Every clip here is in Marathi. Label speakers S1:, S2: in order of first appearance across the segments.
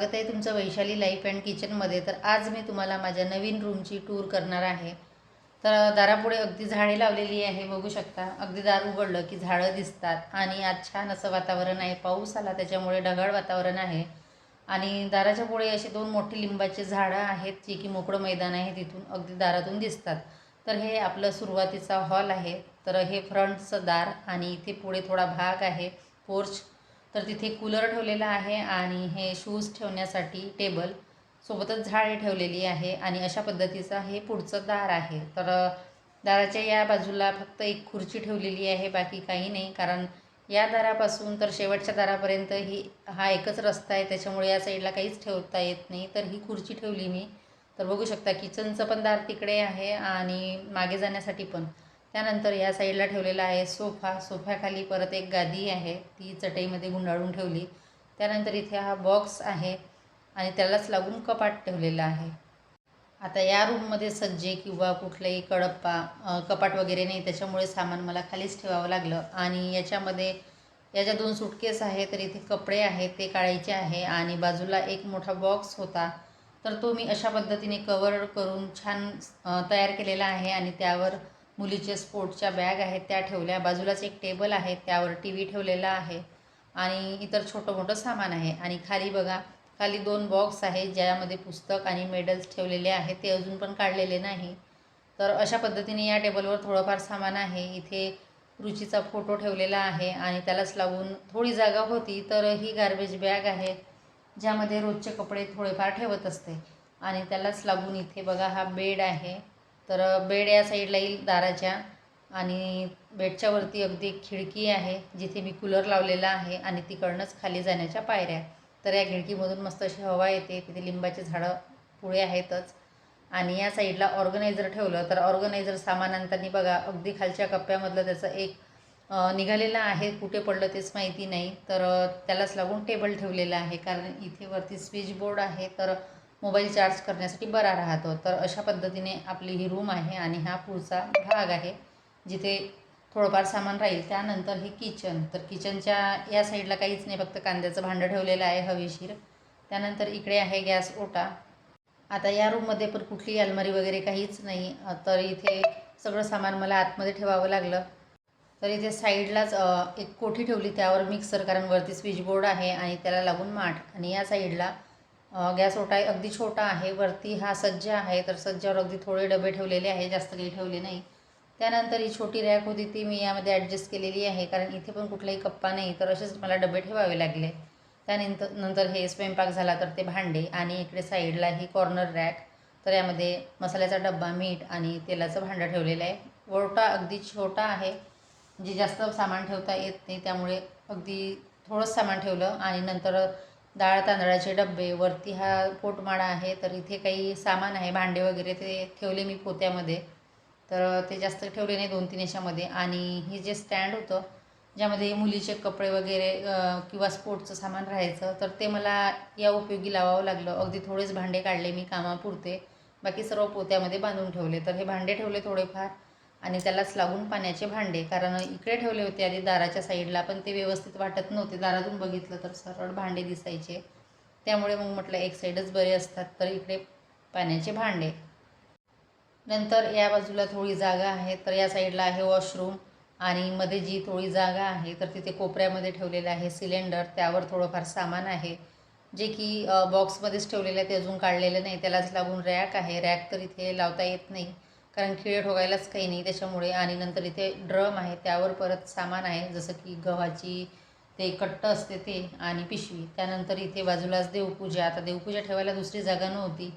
S1: स्वागत आहे तुमचं वैशाली लाईफ अँड किचनमध्ये। तर आज मी तुम्हाला माझ्या नवीन रूमची टूर करणार आहे। तर दारापुढे अगदी झाडे लावलेली आहे, बघू शकता। अगदी दार उघडलं की झाडं दिसतात आणि आज छान असं वातावरण आहे। पाऊस आला त्याच्यामुळे ढगाळ वातावरण आहे आणि दाराच्या पुढे असे दोन मोठी लिंबाची झाडं आहेत, जी की मोकळं मैदान आहे, तिथून अगदी दारातून दिसतात। तर हे आपलं सुरुवातीचा हॉल आहे। तर हे फ्रंटचं दार आणि इथे पुढे थोडा भाग आहे पोर्च। तर तिथे कूलर ठेवलेला आहे आणि हे शूज ठेवण्यासाठी टेबल, सोबतच झाडे ठेवलेली आहे आणि अशा पद्धतीचं हे पुढचं दार आहे। तर दाराच्या या बाजूला फक्त एक खुर्ची ठेवलेली आहे, बाकी काही नाही। कारण या दारापासून तर शेवटच्या दारापर्यंत हा एकच रस्ता आहे, त्याच्यामुळे या साईडला काहीच ठेवता येत नाही। तर ही खुर्ची ठेवली मी। तर बघू शकता किचनचं पण दार तिकडे आहे आणि मागे जाण्यासाठी पण। त्यानंतर या साईडला ठेवलेला आहे सोफा। सोफ्याखाली परत एक गादी आहे, ती चटईमध्ये गुंडाळून ठेवली। त्यानंतर इथे हा बॉक्स आहे आणि त्यालाच लागून कपाट ठेवलेलं आहे। आता या रूममध्ये सज्जे किंवा कुठलेही कपाट वगैरे नाही, त्याच्यामुळे सामान मला खालीच ठेवावं लागलं। आणि याच्यामध्ये याच्या दोन सूटकेस आहे, तर इथे कपडे आहेत ते काढायचे आहे आणि बाजूला एक मोठा बॉक्स होता, तर तो मी अशा पद्धतीने कवर करून छान तयार केलेला आहे आणि त्यावर मुलीचे स्पोर्ट्सच्या बॅग आहेत त्या ठेवल्या। बाजूलाच एक टेबल आहे, त्यावर टी व्ही ठेवलेला आहे आणि इतर छोटं मोठं सामान आहे। आणि खाली बघा, खाली दोन बॉक्स आहे ज्यामध्ये पुस्तक आणि मेडल्स ठेवलेले आहेत, ते अजून पण काढलेले नाही। तर अशा पद्धतीने या टेबलवर थोडंफार सामान आहे। इथे रुचीचा फोटो ठेवलेला आहे आणि त्यालाच लागून थोडी जागा होती, तर ही गार्बेज बॅग आहे ज्यामध्ये रोजचे कपडे थोडेफार ठेवत असते। आणि त्यालाच लागून इथे बघा हा बेड आहे। तर बेड या साईडला येईल दाराच्या आणि बेडच्या वरती अगदी खिडकी आहे, जिथे मी कूलर लावलेला आहे आणि तिकडनंच खाली जाण्याच्या पायऱ्या। तर या खिडकीमधून मस्त अशी हवा येते। तिथे लिंबाची झाडं पुढे आहेतच आणि या साईडला ऑर्गनायझर ठेवलं। तर ऑर्गनायझर सामान आणताना बघा अगदी खालच्या कप्प्यामधलं त्याचं एक निघालेलं आहे, कुठे पडलं तेच माहिती नाही। तर त्यालाच लागून टेबल ठेवलेलं आहे, कारण इथे वरती स्विच बोर्ड आहे, तर मोबाईल चार्ज करण्यासाठी बरा राहतो। तर अशा पद्धतीने आपली ही रूम आहे आणि हा पुढचा भाग आहे जिथे थोडंफार सामान राहील। त्यानंतर हे किचन। तर किचनच्या या साईडला काहीच नाही, फक्त कांद्याचं भांडं ठेवलेलं आहे हवेशीर। त्यानंतर इकडे आहे गॅस ओटा। आता या रूममध्ये पण कुठलीही अलमारी वगैरे काहीच नाही, तर इथे सगळं सामान मला आतमध्ये ठेवावं लागलं। तर इथे साईडलाच एक कोठी ठेवली, त्यावर मिक्सर, कारण वरती स्विच बोर्ड आहे आणि त्याला लागून माठ। आणि या साईडला गॅस ओटा अगदी छोटा आहे। वरती हा सज्जा आहे, तर सज्जावर अगदी थोडे डबे ठेवलेले आहे, जास्त काही ठेवले नाही। त्यानंतर ही छोटी रॅक होती ती मी यामध्ये ॲडजस्ट केलेली आहे, कारण इथे पण कुठलाही कप्पा नाही, तर असेच मला डबे ठेवावे लागले। त्यानंतर हे स्वयंपाक झाला तर ते भांडे आणि इकडे साईडला ही कॉर्नर रॅक। तर यामध्ये मसाल्याचा डब्बा, मीठ आणि तेलाचं भांडं ठेवलेलं आहे। ओटा अगदी छोटा आहे, म्हणजे जास्त सामान ठेवता येत नाही, त्यामुळे अगदी थोडंच सामान ठेवलं। आणि नंतर डाळ तांदळाचे डबे, वरती हा पोटमाळा आहे, तर इथे काही सामान आहे, भांडे वगैरे ते ठेवले मी पोत्यामध्ये, तर ते जास्त ठेवले नाही, 2-3 याच्यामध्ये। आणि हे जे स्टँड होतं ज्यामध्ये मुलीचे कपडे वगैरे किंवा स्पोर्ट्सचं सामान राहायचं, तर ते मला या उपयोगी लावावं लागलं। अगदी थोडेच भांडे काढले मी कामापुरते, बाकी सर्व पोत्यामध्ये बांधून ठेवले। तर हे भांडे ठेवले थोडेफार आणि त्यालाच लागून पाण्याचे भांडे, कारण इकडे ठेवले होते आधी दाराच्या साईडला, पण ते व्यवस्थित वाटत नव्हते, दारातून बघितलं तर सरळ भांडे दिसायचे, त्यामुळे मग म्हटलं एक साईडच बरे असतात, तर इकडे पाण्याचे भांडे। नंतर या बाजूला थोडी जागा आहे, तर या साईडला आहे वॉशरूम आणि मध्ये जी थोडी जागा आहे, तर तिथे कोपऱ्यामध्ये ठेवलेलं आहे सिलेंडर, त्यावर थोडंफार सामान आहे जे की बॉक्समध्येच ठेवलेलं आहे, ते अजून काढलेलं नाही। त्यालाच लागून रॅक आहे। रॅक तर इथे लावता येत नाही, कारण खिळे ठोकायलाच काही नाही त्याच्यामुळे। आणि नंतर इथे ड्रम आहे, त्यावर परत सामान आहे, जसं की गव्हाची ते कट्ट असते ते आणि पिशवी। त्यानंतर इथे बाजूलाच देवपूजा। आता देवपूजा ठेवायला दुसरी जागा नव्हती,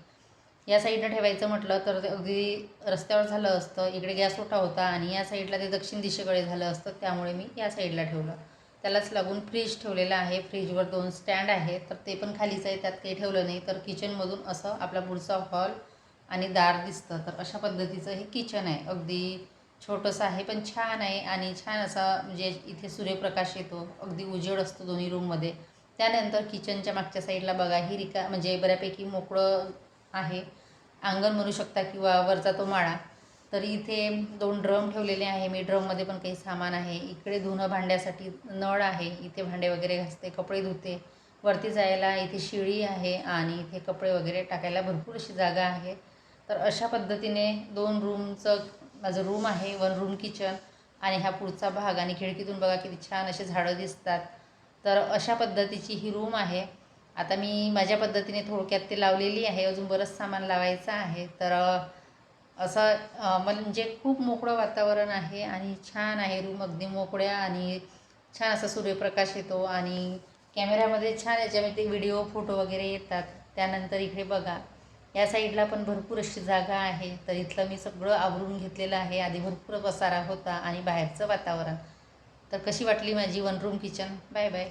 S1: या साईडला ठेवायचं म्हटलं तर ते अगदी रस्त्यावर झालं असतं। इकडे गॅस ओटा होता आणि या साईडला ते दक्षिण दिशेकडे झालं असतं, त्यामुळे मी या साईडला ठेवलं। त्यालाच लागून फ्रीज ठेवलेलं आहे। फ्रीजवर 2 स्टँड आहे, तर ते पण खालीच आहे, त्यात काही ठेवलं नाही। तर किचनमधून असं आपला पुढचा हॉल आणि दार दिसतं। तर अशा पद्धतीचं हे किचन आहे, अगदी छोटंसं आहे पण छान आहे आणि छान असा म्हणजे इथे सूर्यप्रकाश येतो, अगदी उजेड असतो दोन्ही रूममध्ये। त्यानंतर किचनच्या मागच्या साईडला बघा ही म्हणजे बऱ्यापैकी मोकळं आहे, अंगण म्हणू शकता किंवा वरचा तो माळा। तर इथे 2 ड्रम ठेवलेले आहे मी, ड्रममध्ये पण काही सामान आहे। इकडे धुणं भांड्यासाठी नळ आहे, इथे भांडे वगैरे घासते, कपडे धुते। वरती जायला इथे शिडी आहे आणि इथे कपडे वगैरे टाकायला भरपूर अशी जागा आहे. तर अशा पद्धतीने 2 रूमचं माझं रूम आहे, 1 रूम किचन आणि हा पुढचा भाग आणि खिडकीतून बघा किती छान असे झाडं दिसतात. तर अशा पद्धतीची ही रूम आहे. आता मी माझ्या पद्धतीने थोडक्यात ते लावलेली आहे. अजून बरंच सामान लावायचं आहे. तर असं म्हणजे खूप मोकळं वातावरण आहे आणि छान आहे रूम, अगदी मोकळ्या आणि छान असा सूर्यप्रकाश येतो आणि कॅमेऱ्यामध्ये छान याच्यामध्ये व्हिडिओ फोटो वगैरे येतात. त्यानंतर इकडे बघा या साईडला पण भरपूर अशी जागा आहे. तर इथलं मी सगळं आवरून घेतलेलं आहे. आधी भरपूर पसारा होता आणि बाहेरचं वातावरण. तर कशी वाटली माझी 1 रूम किचन. Bye bye.